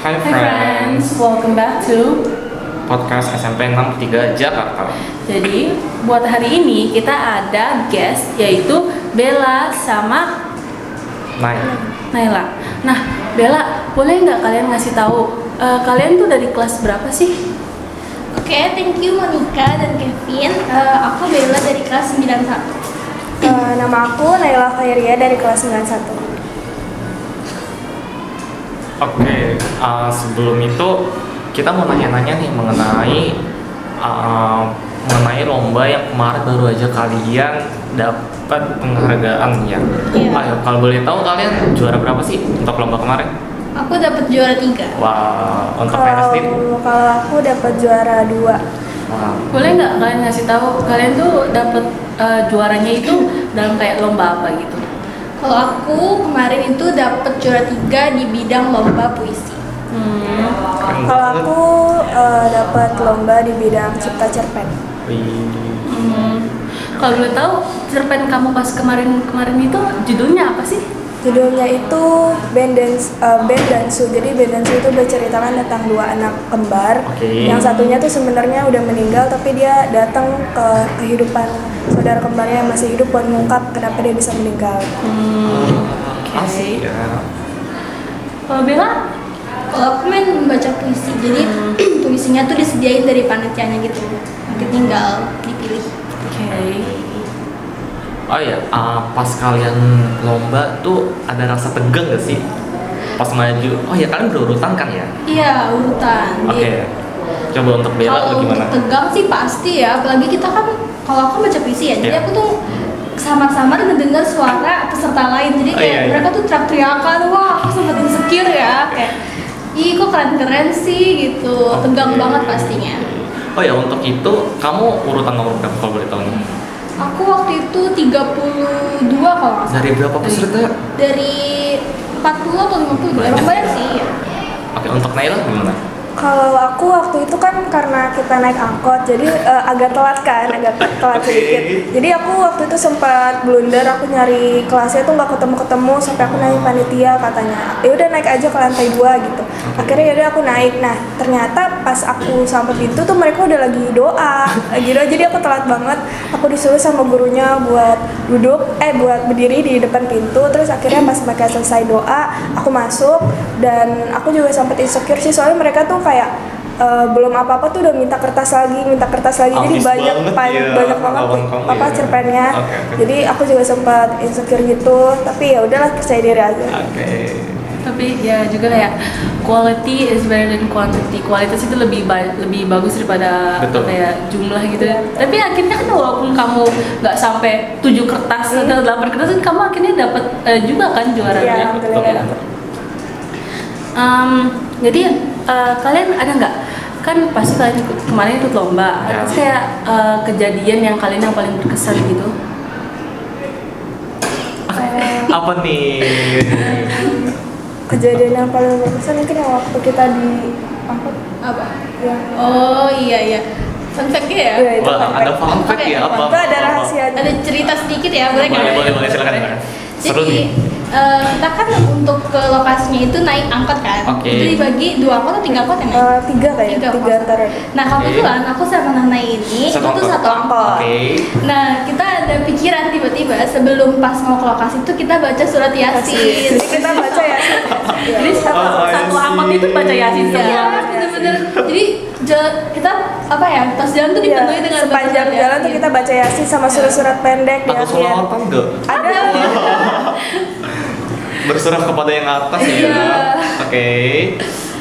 Hi Hi friends, welcome back to podcast SMP 63 Jakarta. Jadi buat hari ini kita ada guest yaitu Bella sama Naila. Nah Bella, boleh nggak kalian ngasih tahu kalian tuh dari kelas berapa sih? Oke, thank you Monica dan Kevin. Aku Bella dari kelas 91. Nama aku Naila Khairia dari kelas 91. Oke, sebelum itu kita mau nanya-nanya nih mengenai lomba yang kemarin baru aja kalian dapat penghargaan ya. Iya. Ayo, kalau boleh tahu kalian juara berapa sih untuk lomba kemarin? Aku dapat juara 3. Wah, untuk Naila sendiri? Kalau aku dapat juara 2. Wah. Boleh nggak kalian ngasih tahu kalian tuh dapat juaranya itu dalam kayak lomba apa gitu? Kalau aku kemarin itu dapat juara 3 di bidang lomba puisi. Keren Kalau banget. aku dapat lomba di bidang cipta cerpen. Wih. Kalau boleh tahu cerpen kamu pas kemarin itu judulnya apa sih? Judulnya itu Band Dansu. Jadi Band Dansu itu berceritakan tentang dua anak kembar. Oke. Yang satunya tuh sebenarnya udah meninggal, tapi dia datang ke kehidupan saudara kembarnya yang masih hidup buat mengungkap kenapa dia bisa meninggal. Asik ya. Kalau Bella? Kalau aku main membaca puisi, jadi puisinya tuh disediain dari panitianya gitu. Nanti tinggal dipilih. Oke. Oh iya, pas kalian lomba tuh ada rasa tegang gak sih? Pas maju, oh ya kalian berurutan kan ya? Iya, urutan. Oke, coba untuk Bella Kalau tuh gimana? untuk tegang sih pasti ya, apalagi kita kan kalau aku baca puisi ya, jadi Iya. aku tuh samar-samar ngedengar suara peserta lain, jadi kayak iya. mereka tuh teriak-teriakan, wah aku sempat insecure ya, kayak ih kok keren-keren sih gitu, tegang Oke. banget pastinya. Oh ya, untuk itu kamu urutan nomor berapa kalau boleh tahu nih? Aku waktu itu 32 kalau nggak salah. Dari berapa peserta? Dari 40 atau 50, Banyak. emang banyak sih ya. Oke, untuk Naila gimana? Kalau aku waktu itu kan karena kita naik angkot, jadi agak telat Oke. sedikit. Jadi aku waktu itu sempat blunder, aku nyari kelasnya tuh nggak ketemu sampai aku nanya panitia, katanya ya udah naik aja ke lantai 2 gitu. Akhirnya yaudah aku naik. Nah ternyata pas aku sampai pintu tuh mereka udah lagi doa gitu. Jadi aku telat banget. Aku disuruh sama gurunya buat buat berdiri di depan pintu. Terus akhirnya pas mereka selesai doa, aku masuk dan aku juga sempat insecure sih soalnya mereka tuh kayak belum apa-apa tuh udah minta kertas lagi jadi Ambis banyak banget ya, banyak banget lawan kamu apa ya. cerpennya. Oke. Jadi aku juga sempat insecure gitu, tapi ya udahlah percaya diri aja. Oke. Tapi ya juga kayak quality is better than quantity. Kualitas itu lebih bagus daripada Betul. kayak jumlah gitu. Tapi akhirnya kan walaupun kamu nggak sampai 7 kertas atau 8 kertas, kan kamu akhirnya dapat juga kan juaranya. Iya, alhamdulillah. Ya. Jadi kalian ada nggak? Kan pasti kalian kemarin ikut lomba. Ya. Terus kayak kejadian yang kalian yang paling berkesan gitu. Apa nih? Kejadian yang paling berkesan mungkin yang waktu kita di angkot Apa? ya. Oh iya. Fun fact-nya ya? Iya, itu Wah, fun ada fact. fun fact Oke, ya? Apa? Itu ada rahasia. Ada cerita sedikit ya, boleh nggak? Boleh, silakan. Seru Jadi nih. kita kan untuk ke lokasinya itu naik angkot kan. Oke. Itu dibagi 2 angkot atau 3 angkot ya naik? 3 kayaknya, 3 angkot. antara. Nah kebetulan aku sama Nana ini Satu itu tuh angkot. satu angkot. Oke. Nah kita ada pikiran tiba-tiba sebelum pas mau ke lokasi itu kita baca surat yasin. Jadi kita baca ya. Jadi satu Oh, I satu see. angkot itu baca yasin semua. Iya, bener-bener. Jadi kita apa ya, pas jalan tuh Iya, dipenuhi dengan sepanjang baca jalan tuh kita baca yasin sama surat-surat pendek di Atau akhir. selawatan enggak? Ada. Berserah kepada yang atas ya. Iya. Oke.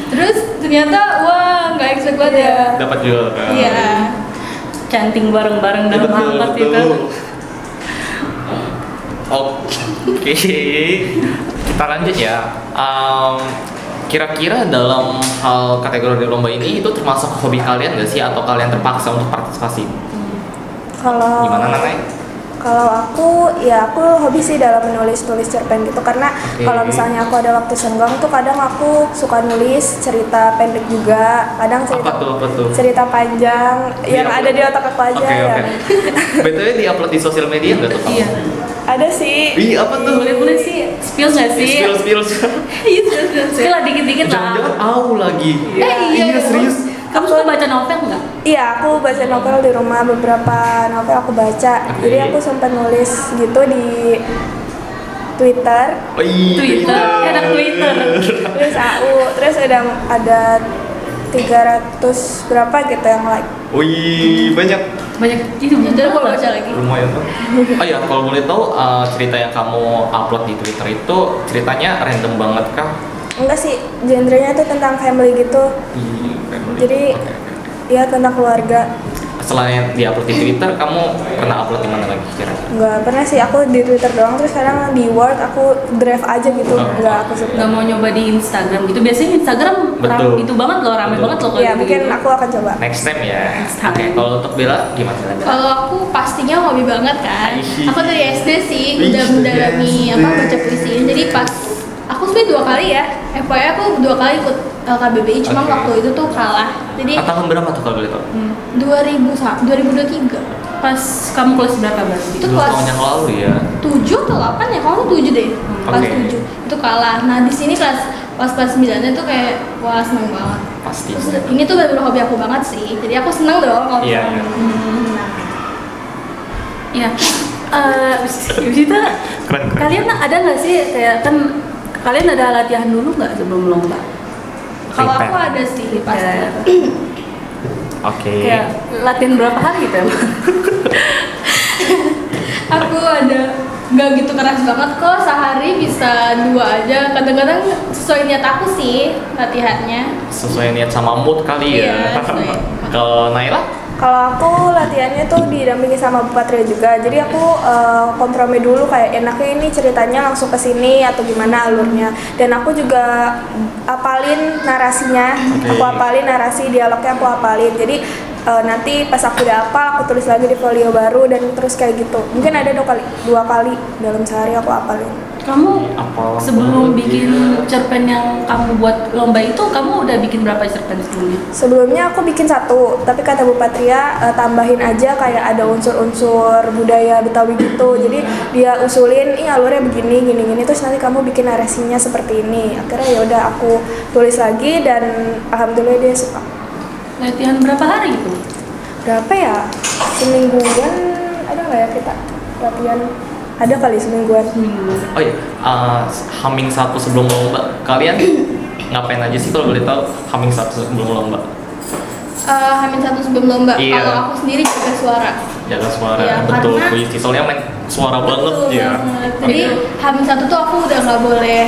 Terus ternyata wah nggak expect banget ya. Dapat juga kan? Iya. Canting bareng-bareng dalam angkot itu. Oke, kita lanjut ya. Kira-kira dalam hal kategori lomba ini itu termasuk hobi kalian gak sih atau kalian terpaksa untuk partisipasi? Kalau Gimana Nanai? Kalau aku hobi sih dalam menulis cerpen gitu karena Oke. kalau misalnya aku ada waktu senggang tuh kadang aku suka nulis cerita pendek juga, kadang Apa tuh? cerita panjang yang Di-upload? ada di otak aku aja Oke, ya. oke. BTW di-upload di sosial media nggak tuh kamu? Iya. Ada sih. Ih, apa tuh? Boleh sih, spill nggak sih? Spill. Spill lah dikit-dikit lah. Jangan-jangan au lagi. iya. Serius. Kamu suka baca novel nggak? Iya, aku baca novel di rumah, beberapa novel aku baca. Jadi aku sempat nulis gitu di Twitter. Twitter, enak Twitter. Terus terus ada 300 berapa gitu yang like. Wih, banyak. Banyak itu Jadi aku baca lagi. Lumayan tuh. Oh ya, kalau boleh tahu cerita yang kamu upload di Twitter itu ceritanya random banget kah? Enggak sih, genrenya tuh tentang family gitu. Family. Jadi ya tentang keluarga. Selain di-upload di Twitter, kamu pernah upload di mana lagi kira-kira? Enggak pernah sih, aku di Twitter doang. Terus sekarang di Word aku draft aja gitu. Enggak aku suka. Nggak mau nyoba di Instagram gitu. Biasanya Instagram Betul. itu banget loh, rame Betul. banget loh Iya, kayak mungkin gitu. aku akan coba. Next time ya. Next time. Oke, kalau untuk Bella gimana Bella? Kalau aku pastinya hobi banget kan. Ih. Aku dari SD sih Ih, udah mendalami dari apa SD. baca puisi. Jadi pas aku sebenarnya 2 kali ya. FYI aku 2 kali ikut LKBBI, cuma Oke. waktu itu tuh kalah. Jadi Tahun berapa tuh kalau boleh tahu? 2023 Pas kamu kelas berapa berarti? itu 2 kelas tahun yang lalu ya. 7 atau 8 ya, kalau 7 deh. Kelas Oke. 7 itu kalah. Nah di sini pas kelas 9 itu kayak wah seneng banget. Pasti. Terus ini tuh bener-bener hobi aku banget sih. Jadi aku seneng dong kalau Iya, misalnya. Iya. Yusita, Keren. kalian ada nggak sih kayak kan kalian ada latihan dulu nggak sebelum lomba? Kalau aku Prepare. ada sih pasti. Kayak- Oke. Kayak latihan berapa hari gitu emang? Aku ada nggak gitu keras banget kok, sehari bisa 2 aja. Kadang-kadang sesuai niat aku sih latihannya. Sesuai niat sama mood kali ya. Iya, sesuai. Kalau Naila? Kalau aku latihannya tuh didampingi sama Bu Patria juga. Jadi aku kompromi dulu kayak enaknya ini ceritanya langsung ke sini atau gimana alurnya. Dan aku juga apalin narasinya. Oke. Aku apalin narasi dialognya aku apalin. Jadi nanti pas aku udah hafal aku tulis lagi di folio baru dan terus kayak gitu. Mungkin ada 2 kali dalam sehari aku apalin. Kamu Apa? sebelum bikin cerpen yang kamu buat lomba itu, kamu udah bikin berapa cerpen sebelumnya? Sebelumnya aku bikin 1, tapi kata Bu Patria tambahin aja kayak ada unsur-unsur budaya Betawi gitu. Jadi dia usulin, "Ih, alurnya begini, gini, terus nanti kamu bikin narasinya seperti ini." Akhirnya ya udah aku tulis lagi dan alhamdulillah dia suka. Latihan berapa hari gitu? Berapa ya? Semingguan ada nggak ya kita latihan? Ada kali semingguan. Oh iya, Hamin 1 sebelum lomba. Kalian ngapain aja sih kalau boleh tahu Hamin 1 sebelum lomba? Hamin 1 sebelum lomba. Iya. Kalau aku sendiri jaga suara. Jaga suara, Iya, betul. karena- Puisi soalnya main suara banget Betul ya. banget. Jadi Hamin 1 tuh aku udah nggak boleh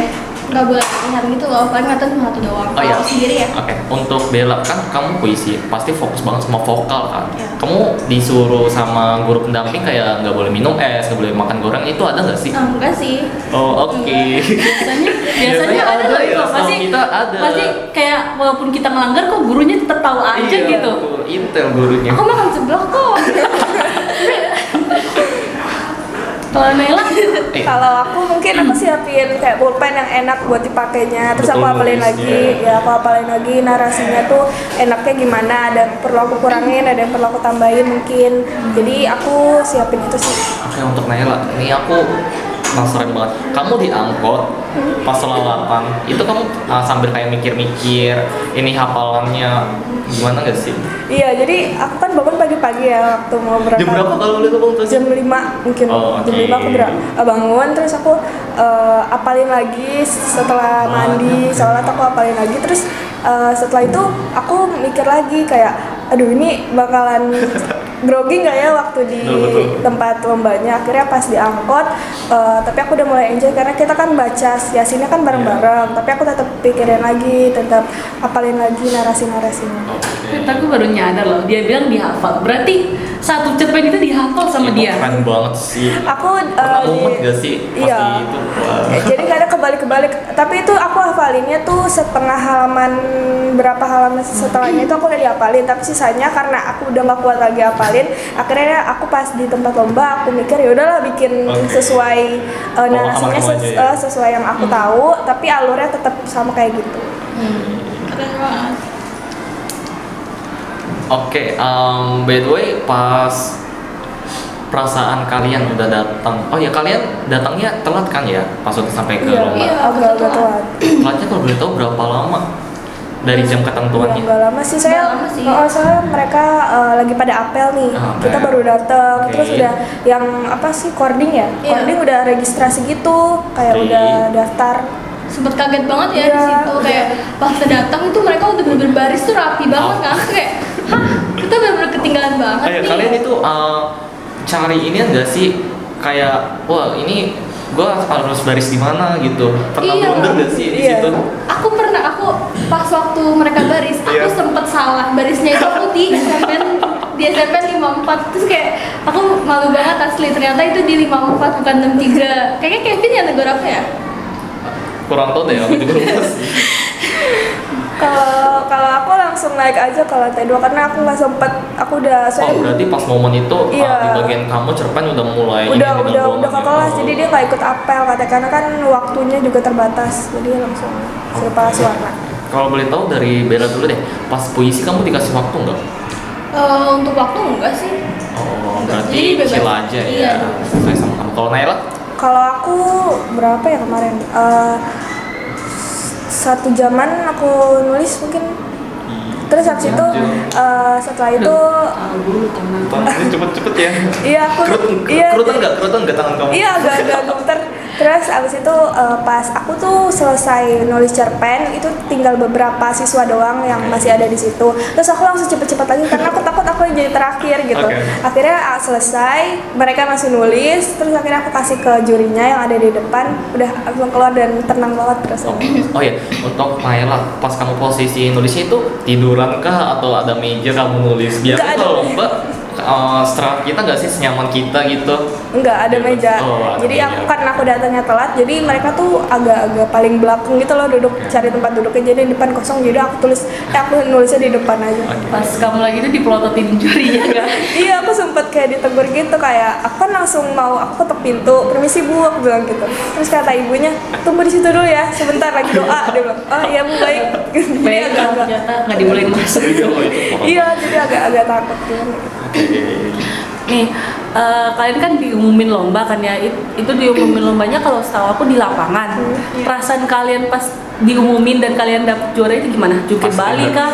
latihan gitu loh. Paling latihan cuma 1 doang. Oh Kalau iya. aku sendiri ya. Oke, untuk Bella kan kamu puisi, pasti fokus banget sama vokal kan. Iya. Kamu disuruh sama guru pendamping kayak nggak boleh minum es, nggak boleh makan goreng, itu ada nggak sih? Enggak sih. Oh oke. Biasanya ada loh itu, ya, pasti setahu kita ada. pasti kayak walaupun kita ngelanggar kok gurunya tetap tahu aja Iya, gitu. betul. Intel gurunya. Aku makan seblak kok. Kalau Naila, Kalau aku mungkin aku siapin kayak pulpen yang enak buat dipakainya. Terus aku Betul, apalin lagi, ya aku apalin lagi narasinya tuh enaknya gimana. Ada yang perlu aku kurangin, ada yang perlu aku tambahin mungkin. Jadi aku siapin itu sih. Oke, untuk Naila, ini aku penasaran banget. Kamu di angkot pas selawatan, itu kamu sambil kayak mikir-mikir ini hafalannya gimana gak sih? Iya, jadi aku kan bangun pagi-pagi ya waktu mau berangkat. Jam berapa kalau boleh tahu Bang? Jam 5 mungkin. Oh, Jam oke. 5 aku bangun terus aku apalin lagi setelah mandi, sholat aku apalin lagi terus setelah itu aku mikir lagi kayak aduh ini bakalan grogi nggak ya waktu di Betul. tempat lombanya. Akhirnya pas diangkot tapi aku udah mulai enjoy karena kita kan baca yasinnya kan bareng-bareng, tapi aku tetap pikirin lagi, tetap apalin lagi narasi-narasinya. Oke. tapi aku baru nyadar loh, dia bilang dihafal. Berarti 1 cerpen itu dihafal sama Itu dia. keren banget sih. Aku Pernah mumet gak sih? Iya. Pasti itu. Wah. Jadi kadang kebalik-kebalik. Tapi itu aku hafalinnya tuh setengah halaman, berapa halaman setelahnya itu aku udah dihafalin. Tapi sisanya karena aku udah nggak kuat lagi hafalin, akhirnya aku pas di tempat lomba aku mikir ya udahlah bikin Oke. sesuai narasinya kamu aja ya? sesuai yang aku tahu, tapi alurnya tetap sama kayak gitu. Keren banget. Oke, by the way, pas perasaan kalian udah datang? Oh ya, kalian datangnya telat kan ya pas udah sampai ke lomba? Iya, agak telat. Telatnya kalau boleh tahu berapa lama dari jam ketentuannya? Nggak lama sih, saya Nggak lama sih. soalnya mereka lagi pada apel nih. Apel. Kita baru datang, Oke. terus udah yang apa sih cording ya? Iya. Cording udah registrasi gitu, kayak Oke. udah daftar. Sempet kaget banget ya Iya, di situ, kayak pas kita datang itu mereka udah bener-bener baris tuh rapi banget kan, kayak hah kita bener-bener ketinggalan banget Oh ya, nih. kalian itu cari ini enggak sih? Kayak, wah ini gua harus baris di mana gitu. Pernah Iya. blunder gak sih di Iya. situ? Aku pas waktu mereka baris, aku Iya. sempet salah barisnya itu aku di SMP 54, terus kayak aku malu banget asli, ternyata itu di 54 bukan 63. Kayaknya Kevin ya negara apa ya? Kurang tahu deh, aku juga lupa sih. Kalau aku langsung naik aja ke lantai 2 karena aku nggak sempet, aku udah Oh, berarti pas momen itu Iya. di bagian kamu cerpen udah mulai ini udah ruangan ke ya? kelas, Oh. jadi dia nggak ikut apel katanya karena kan waktunya juga terbatas, jadi langsung serba suara. Kalau boleh tahu dari Bella dulu deh, pas puisi kamu dikasih waktu nggak? Untuk waktu enggak sih. Oh, Enggak. berarti Jadi bebas. chill aja Iya. ya. Sesuai sama kamu. Kalau Naila? Kalau aku berapa ya kemarin? 1 jaman aku nulis mungkin. Terus habis itu setelah itu Ini cepet-cepet ya. iya aku Kerutan nggak tangan kamu? iya agak gemeter. Terus abis itu pas aku tuh selesai nulis cerpen itu tinggal beberapa siswa doang yang masih ada di situ. Terus aku langsung cepet-cepet lagi karena aku takut aku yang jadi terakhir gitu. Oke. Akhirnya selesai, mereka masih nulis, terus akhirnya aku kasih ke jurinya yang ada di depan, udah langsung keluar dan tenang banget rasanya. Oh ya, untuk Naila, pas kamu posisi nulisnya itu tiduran kah atau ada meja kamu nulis? Nggak Biasanya ada. kalau lomba setelah kita nggak sih senyaman kita gitu? Enggak, ada meja. Oh, ada Jadi meja. aku karena aku datangnya telat, jadi mereka tuh agak-agak paling belakang gitu loh duduk, cari tempat duduknya. Jadi depan kosong, jadi aku nulisnya di depan aja. Oke. Pas kamu lagi itu dipelototin jurinya kan? Iya, aku sempet kayak ditegur gitu, kayak aku kan langsung aku ketok pintu, permisi Bu, aku bilang gitu. Terus kata ibunya, tunggu di situ dulu ya, sebentar lagi doa. Dia bilang, oh iya Bu, baik. Jadi Baik kan agak-agak- ternyata nggak dibolehin masuk. Iya, oh, itu pokoknya. Iya, jadi agak-agak takut gitu. Oke. Nih, kalian kan diumumin lomba kan ya? Itu diumumin lombanya kalau setahu aku di lapangan. Perasaan kalian pas diumumin dan kalian dapet juara itu gimana? Jungkir Pasti balik kah?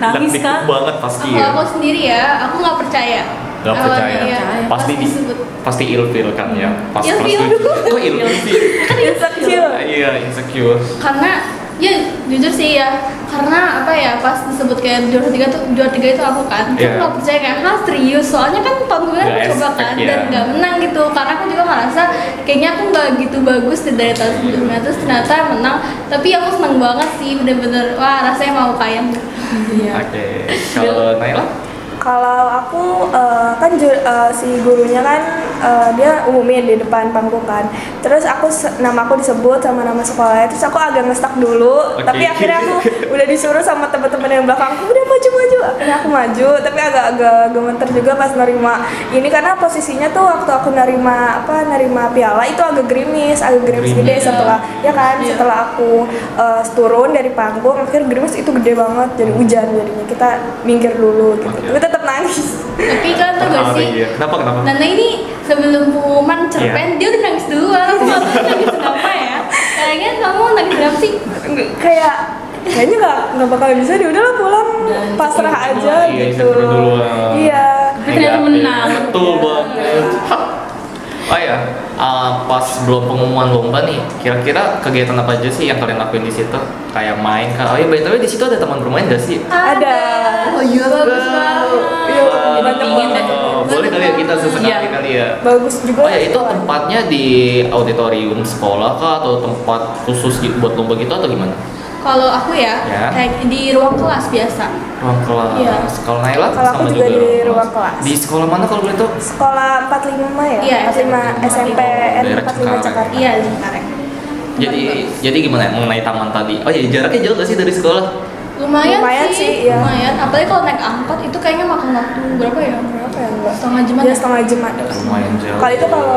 Nangis deg-deg kah? banget pasti Kalau ya. aku sendiri ya, aku nggak percaya. Nggak percaya. Awalnya, Percaya. Pasti disebut. pasti ilfil kan ya. Pas Ilfil. kelas 7. Kok ilfil sih? Insecure. Iya, insecure. Karena ya jujur sih ya, karena apa ya, pas disebut kayak juara tiga itu aku kan, Iya. aku nggak percaya kayak serius, soalnya kan tahun kemarin Nggak aku coba expect kan ya. dan nggak menang gitu, karena aku juga ngerasa kayaknya aku nggak gitu bagus dari tahun sebelumnya, terus ternyata menang. Tapi aku seneng banget sih, bener-bener wah rasanya mau kayang. Iya. Oke. Kalau Naila? Kalau aku kan si gurunya kan dia umumin di depan panggung kan. Terus nama aku disebut sama nama sekolahnya. Terus aku agak ngestak dulu. Oke. Tapi akhirnya aku udah disuruh sama teman-teman yang belakangku udah maju. Akhirnya aku maju. Tapi agak gemeter juga pas nerima ini karena posisinya tuh waktu aku nerima piala itu agak gerimis gede setelah ya kan Iya. setelah aku turun dari panggung akhirnya gerimis itu gede banget jadi hujan jadinya kita minggir dulu gitu. Oke. Tapi tetap nangis. Tapi kan tuh gak sih, Iya. Kenapa? Nana ini sebelum pengumuman cerpen dia udah nangis duluan. Aku nggak tahu nangis kenapa ya. Kayaknya kamu nangis kenapa sih? Kayaknya nggak bakal bisa deh udahlah pulang Dan pasrah insecure aja duluan. Iya, gitu. insecure duluan. Iya. Tapi ternyata menang. Betul banget. Oh ya, pas belum pengumuman lomba nih, kira-kira kegiatan apa aja sih yang kalian lakuin di situ? Kayak main kah? Oh iya, by the way di situ ada teman bermain gak sih? Ada. Oh iya bagus banget. Iya, Wah, banyak pingin banget. deh. boleh kali ya kita sesekali Iya. kali ya. Bagus juga. Oh ya, itu sekolah. tempatnya di auditorium sekolah kah atau tempat khusus buat lomba gitu atau gimana? Kalau aku ya, Ya. kayak di ruang kelas biasa. Ruang kelas. Iya. Kalau Naila Kalau aku sama juga di ruang kelas. Di sekolah mana kalau boleh tahu? Sekolah 45 ya? Iya, 45 SMP Daerah 45 Cengkareng. Jakarta. Iya di Cengkareng. Jadi gimana ya mengenai taman tadi? Oh ya, jaraknya jauh gak sih dari sekolah? Lumayan Lumayan sih, sih, iya. lumayan. Apalagi kalau naik angkot itu kayaknya makan waktu berapa ya? Berapa ya enggak? Setengah jam. Ya setengah jam ada. Lumayan jauh. Kalau itu kalau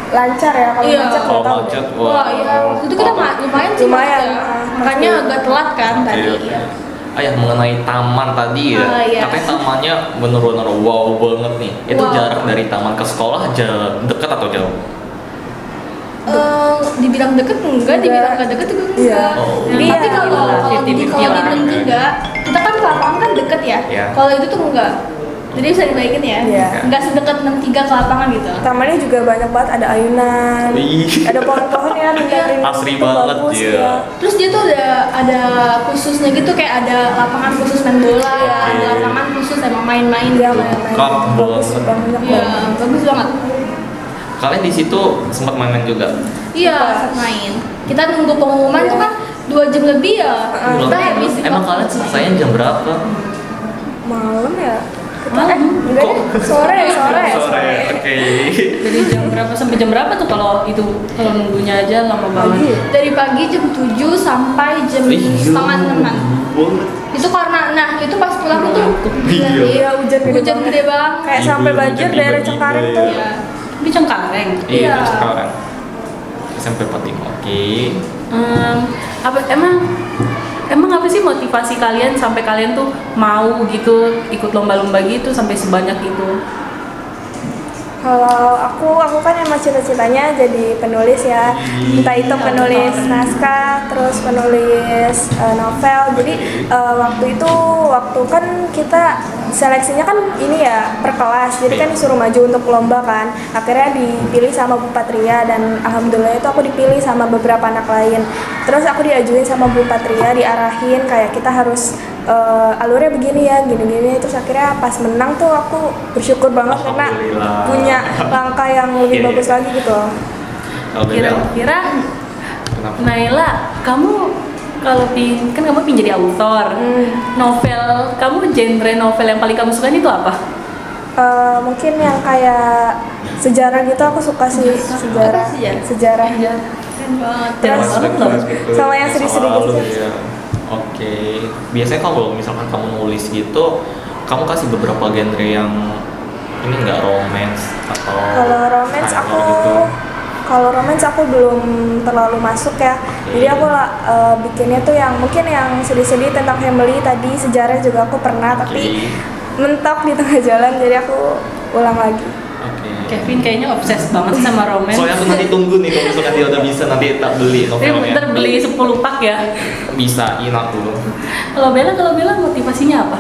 lancar ya, kalau Iya. macet Kalau nggak tahu. macet, Wah iya, waktu itu kita lumayan sih Lumayan, macet ya. ah. Makanya agak telat kan Oke, tadi. oke. Iya. ya mengenai taman tadi ya. Iya. Katanya tamannya bener-bener wow banget nih. Itu Wow. jarak dari taman ke sekolah dekat atau jauh? Dibilang deket enggak, dibilang gak deket juga enggak. Iya. Oh. Tapi Iya. kalau 50-50 di lah. Blend juga, kita kan ke lapangan kan deket ya. Iya. Kalau itu tuh enggak. Jadi bisa dibayangin ya, Iya. enggak sedekat 63 ke lapangan gitu. Tamannya juga banyak banget, ada ayunan, Wih. ada pohon-pohon yang dari Asri banget, iya. Terus dia tuh ada khususnya gitu, kayak ada lapangan khusus main bola, ada lapangan khusus emang main-main Iya, gitu. main-main. Lengkap Bagus banget. banget. Iya, bagus banget. Kalian di situ sempat main-main juga? Iya, saat main. Kita nunggu pengumuman tuh kan 2 jam lebih ya. Kita habis. Emang kalian selesainya jam berapa? Malam ya? Malam. Enggak deh, sore. Oke. Dari jam berapa sampai jam berapa tuh kalau nunggunya aja lama banget? Dari pagi jam 7 sampai jam setengah 6-an. Itu karena, itu pas pulang tuh Iya, hujan gede banget. Kayak Iya, sampai hujan banjir tiba-tiba. daerah Cengkareng tuh. Iya. Di Cengkareng. Iya, Iya. sekarang. SMP penting. Oke. Emang apa sih motivasi kalian sampai kalian tuh mau gitu ikut lomba-lomba gitu sampai sebanyak itu? Kalau aku kan emang cita-citanya jadi penulis ya. Entah itu penulis naskah, terus penulis novel. Jadi waktu kan kita seleksinya kan ini ya per kelas. Jadi kan disuruh maju untuk lomba kan. Akhirnya dipilih sama Bu Patria dan alhamdulillah itu aku dipilih sama beberapa anak lain. Terus aku diajuin sama Bu Patria, diarahin kayak kita harus alurnya begini ya, gini-gini. Terus akhirnya pas menang tuh aku bersyukur banget karena Alhamdulillah. punya langkah yang lebih Iya, bagus iya. lagi gitu. Kalau Bebel? Kira-kira Kenapa? Naila, kamu kalau kan kamu pingin jadi author. Novel, kamu genre novel yang paling kamu suka itu apa? Mungkin yang kayak sejarah gitu aku suka sih, sejarah. Keren banget. Terus Sama yang sedih-sedih gitu. Ya. Oke. Biasanya kalau misalkan kamu nulis gitu, kamu kasih beberapa genre yang ini nggak romance atau Kalau romance aku belum terlalu masuk ya. Jadi aku bikinnya tuh yang mungkin yang sedih-sedih tentang family tadi, sejarah juga aku pernah tapi mentok di tengah jalan jadi aku ulang lagi. Oke. Kevin kayaknya obses banget sama romance. Soalnya aku nanti tunggu nih kalau misalkan dia udah bisa nanti tak beli Dia novelnya. bentar beli 10 pak ya. Bisain aku. Kalau Bella motivasinya apa?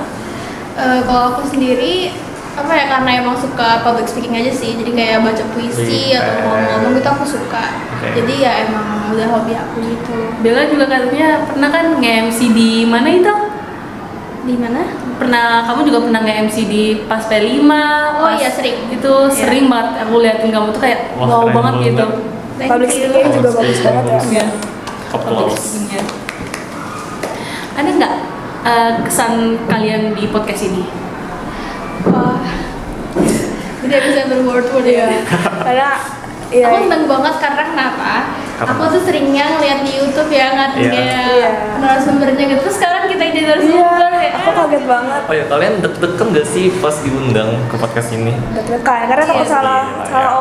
Kalau aku sendiri karena emang suka public speaking aja sih, jadi kayak baca puisi atau ngomong-ngomong gitu aku suka. Jadi ya emang udah hobi aku gitu. Bella juga katanya pernah kan nge-MC di mana itu? Di mana? Kamu juga pernah nge-MC di pas P5. Oh iya, sering. Itu sering banget aku liatin kamu tuh kayak Wah, wow keren banget banget. gitu. Public speaking juga bagus banget ya. Iya. Applause. Speaking-nya. Ada nggak kesan kalian di podcast ini? Wah, tidak bisa berword-word ya. Karena iya. Aku seneng banget karena kenapa? Aku tuh seringnya ngeliat di YouTube ya, Iya. kayak narasumbernya gitu. Terus sekarang kita jadi narasumber ya. Aku kaget banget. Oh ya, kalian deg-degan gak sih pas diundang ke podcast ini? Deg-degan karena takut salah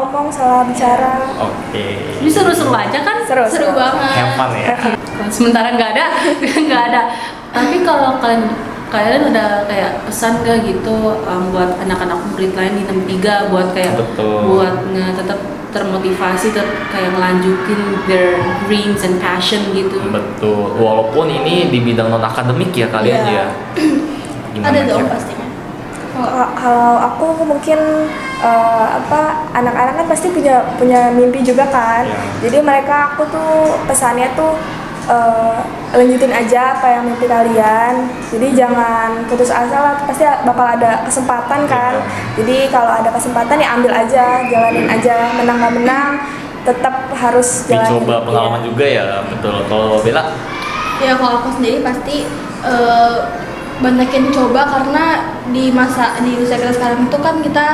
omong, salah bicara. Oke. Ini seru-seru aja kan? Seru banget. Have fun ya. Sementara nggak ada. Tapi kalau kalian ada kayak pesan gak gitu buat anak-anak murid lain di 63 buat kayak Betul. buat tetap termotivasi kayak ngelanjutin their dreams and passion gitu. Betul. Walaupun ini di bidang non akademik ya kalian Iya. ya. Gimana Ada dong Kira? pastinya. Kalau aku mungkin anak-anak kan pasti punya mimpi juga kan. Iya. Jadi aku tuh pesannya tuh lanjutin aja apa yang mimpi kalian. Jadi jangan putus asa lah, pasti bakal ada kesempatan kan. Jadi kalau ada kesempatan ya ambil aja, jalanin aja, menang nggak menang tetap harus jalanin. Dicoba pengalaman juga ya, betul. Kalau Bella? Ya kalau aku sendiri pasti banyakin coba karena di usia kita sekarang itu kan kita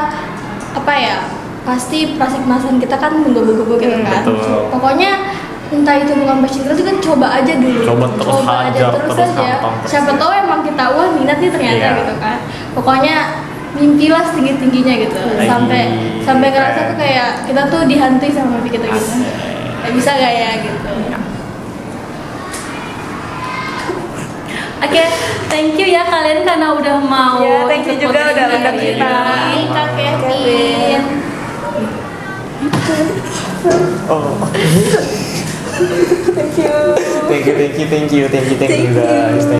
pasti pasien kita kan menggebu-gebu gitu kan. Betul. Pokoknya entah itu bukan passion kita juga coba aja dulu. Coba terus hajar, terus aja. nantang, terus Siapa tahu emang kita minat nih ternyata Iya. gitu kan. Pokoknya mimpilah setinggi-tingginya gitu. Sampai ngerasa tuh kayak kita tuh dihantui sama mimpi kita gitu. Kayak bisa gak ya gitu. Oke, thank you ya kalian karena udah mau. Ya, thank you ikut juga podcast udah ini. undang kita. Kak Kevin. Thank you guys, thank you